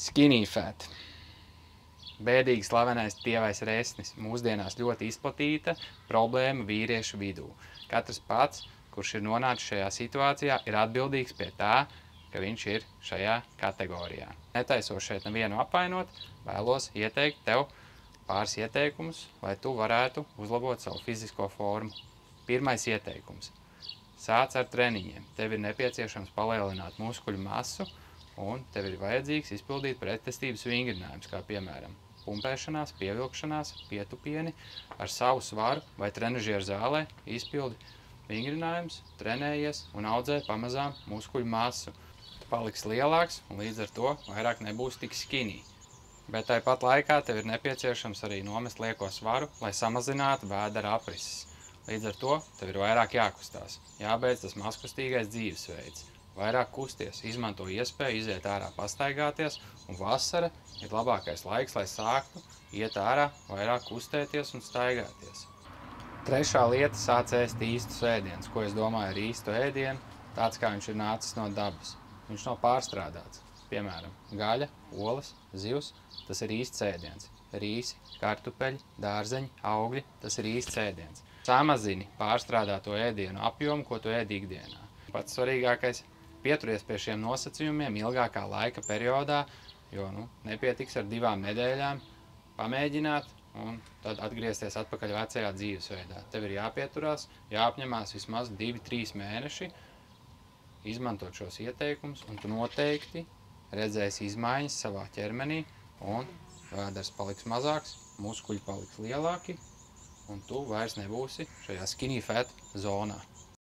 Skinny fat. Bēdīgi slavenais tievais resnis. Mūsdienās ļoti izplatīta problēma vīriešu vidū. Katrs pats, kurš ir nonācis šajā situācijā, ir atbildīgs pie tā, ka viņš ir šajā kategorijā. Netaisos šeit nevienu apvainot, vēlos ieteikt tev pāris ieteikumus, lai tu varētu uzlabot savu fizisko formu. Pirmais ieteikums. Sāc ar treniņiem. Tev ir nepieciešams palielināt muskuļu masu, un tev ir vajadzīgs izpildīt pretestības vingrinājumus, kā piemēram pumpēšanās, pievilkšanās, pietupieni ar savu svaru vai trenažieru zālē izpildi vingrinājumus, trenējies un audzē pamazām muskuļu masu. Paliks lielāks un līdz ar to vairāk nebūs tik skinny. Bet tāpat laikā tev ir nepieciešams arī nomest lieko svaru, lai samazinātu vēdera aprises. Līdz ar to tev ir vairāk jākustās, jābeidz tas mazkustīgais dzīvesveids. Vairāk kusties, izmanto iespēju iziet ārā pastaigāties, un vasara ir labākais laiks, lai sāktu iet ārā, vairāk kustēties un staigāties. Trešā lieta - sāc ēst īstus ēdienus. Ko es domāju ar īstu ēdienu? Tāds, kā viņš ir nācis no dabas. Viņš nav pārstrādāts. Piemēram, gaļa, olas, zivs – tas ir īsts ēdiens. Rīsi, kartupeļi, dārzeņi, augļi – tas ir īsts ēdiens. Samazini pārstrādāto ēdienu apjomu, ko tu ēd ikdienā. Pats svarīgākais – pieturies pie šiem nosacījumiem ilgākā laika periodā, jo nepietiks ar 2 nedēļām pamēģināt un tad atgriezties atpakaļ vecajā dzīvesveidā. Tev ir jāpieturās, jāapņemās vismaz 2–3 mēneši, izmantot šos ieteikumus, un tu noteikti redzēsi izmaiņas savā ķermenī, un vēders paliks mazāks, muskuļi paliks lielāki, un tu vairs nebūsi šajā skinny fat zonā.